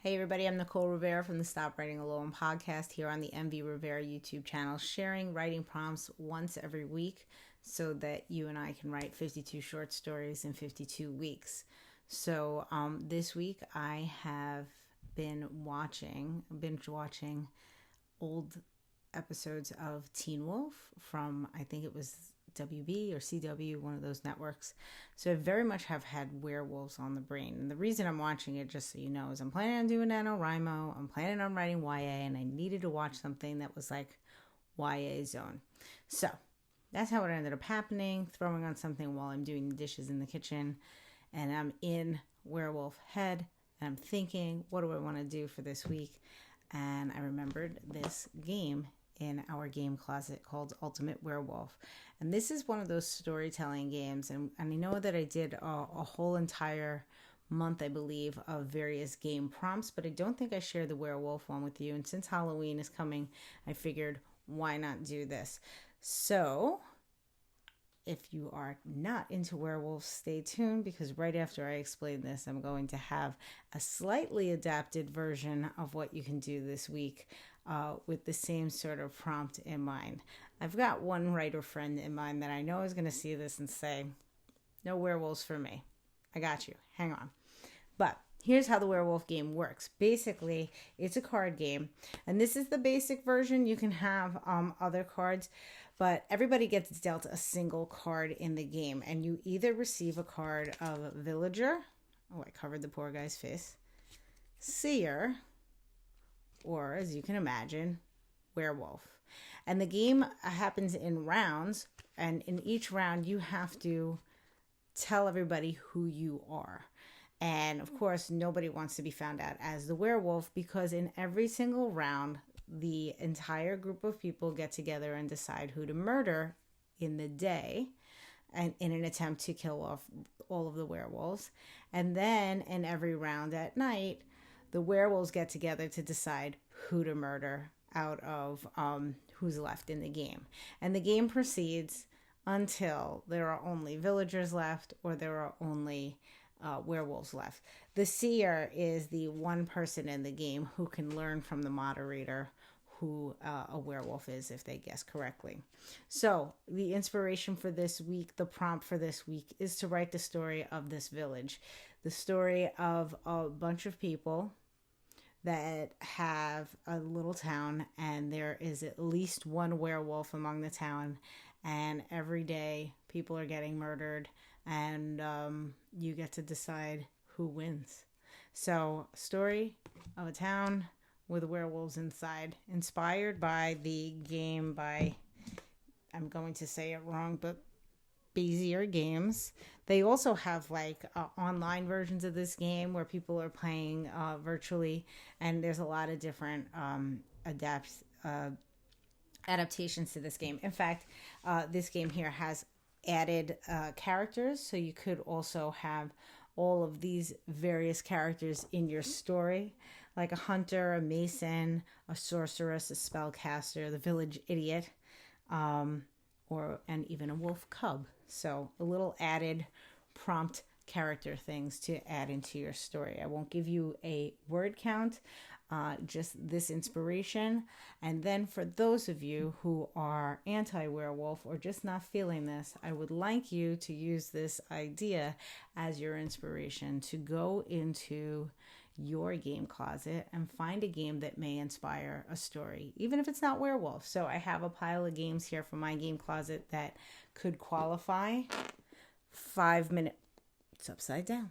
Hey everybody, I'm Nicole Rivera from the Stop Writing Alone podcast here on the MV Rivera YouTube channel, sharing writing prompts once every week so that you and I can write 52 short stories in 52 weeks. So this week I have been binge watching old episodes of Teen Wolf from, I think it was WB or CW, one of those networks. So I very much have had werewolves on the brain. And the reason I'm watching it, just so you know, is I'm planning on doing NaNoWriMo. I'm planning on writing YA, and I needed to watch something that was like YA zone. So that's how it ended up happening, throwing on something while I'm doing the dishes in the kitchen. And I'm in werewolf head, and I'm thinking, what do I want to do for this week? And I remembered this game in our game closet called Ultimate Werewolf. And this is one of those storytelling games. And I know that I did a whole entire month, I believe, of various game prompts, but I don't think I shared the werewolf one with you. And since Halloween is coming, I figured, why not do this? So if you are not into werewolves, stay tuned, because right after I explain this, I'm going to have a slightly adapted version of what you can do this week with the same sort of prompt in mind. I've got one writer friend in mind that I know is going to see this and say, no werewolves for me. I got you. Hang on. But here's how the werewolf game works. Basically, it's a card game, and this is the basic version. You can have other cards, but everybody gets dealt a single card in the game, and you either receive a card of villager. Oh, I covered the poor guy's face. Seer, or as you can imagine, werewolf. And the game happens in rounds, and in each round you have to tell everybody who you are. And of course, nobody wants to be found out as the werewolf, because in every single round, the entire group of people get together and decide who to murder in the day, and in an attempt to kill off all of the werewolves. And then in every round at night, the werewolves get together to decide who to murder out of who's left in the game. And the game proceeds until there are only villagers left, or there are only werewolves left. The seer is the one person in the game who can learn from the moderator who a werewolf is if they guess correctly. So the inspiration for this week, the prompt for this week, is to write the story of this village. The story of a bunch of people that have a little town, and there is at least one werewolf among the town, and every day people are getting murdered, and you get to decide who wins. So, story of a town with werewolves inside, inspired by the game by, I'm going to say it wrong, but Bezier Games. They also have like online versions of this game where people are playing virtually, and there's a lot of different adaptations to this game. In fact, this game here has added characters, so you could also have all of these various characters in your story, like a hunter, a mason, a sorceress, a spellcaster, the village idiot, and even a wolf cub. So a little added prompt character things to add into your story. I won't give you a word count, just this inspiration. And then for those of you who are anti-werewolf or just not feeling this, I would like you to use this idea as your inspiration to go into your game closet and find a game that may inspire a story, even if it's not werewolf. So I have a pile of games here from my game closet that could qualify. 5-minute, it's upside down.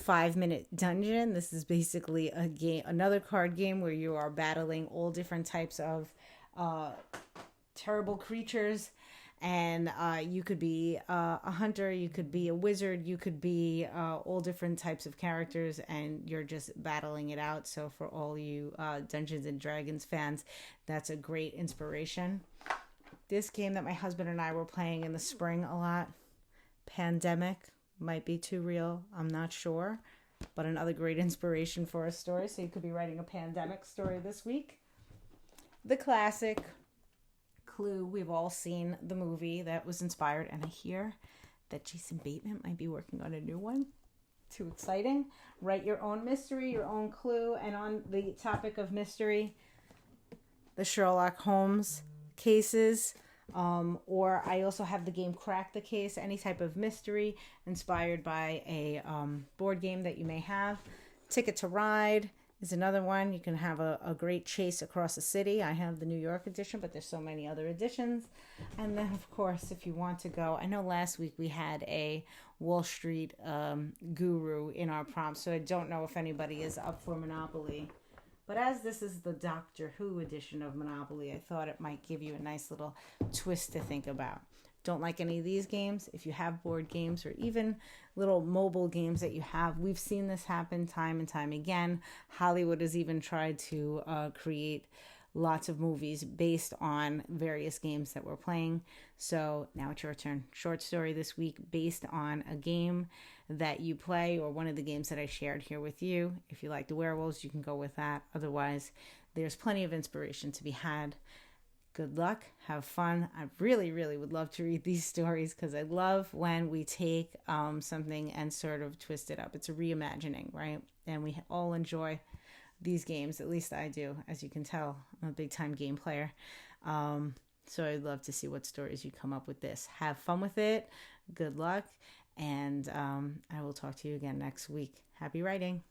5-minute dungeon. This is basically a game, another card game where you are battling all different types of terrible creatures. And you could be a hunter, you could be a wizard, you could be all different types of characters, and you're just battling it out. So for all you Dungeons and Dragons fans, that's a great inspiration. This game that my husband and I were playing in the spring a lot, Pandemic, might be too real, I'm not sure, but another great inspiration for a story. So you could be writing a pandemic story this week. The classic Clue. We've all seen the movie that was inspired, and I hear that Jason Bateman might be working on a new one. Too exciting. Write your own mystery, your own clue. And on the topic of mystery, the Sherlock Holmes cases. Or I also have the game Crack the Case, any type of mystery inspired by a board game that you may have. Ticket to Ride is another one. You can have a great chase across the city. I have the New York edition, but there's so many other editions. And then, of course, if you want to go, I know last week we had a Wall Street guru in our prompt, so I don't know if anybody is up for Monopoly. But as this is the Doctor Who edition of Monopoly, I thought it might give you a nice little twist to think about. Don't like any of these games? If you have board games or even little mobile games that you have, we've seen this happen time and time again. Hollywood has even tried to create lots of movies based on various games that we're playing. So now it's your turn. Short story this week based on a game that you play or one of the games that I shared here with you. If you like the werewolves, you can go with that. Otherwise, there's plenty of inspiration to be had. Good luck. Have fun. I really, really would love to read these stories because I love when we take something and sort of twist it up. It's a reimagining, right? And we all enjoy these games. At least I do. As you can tell, I'm a big time game player. So I'd love to see what stories you come up with this. Have fun with it. Good luck. And I will talk to you again next week. Happy writing.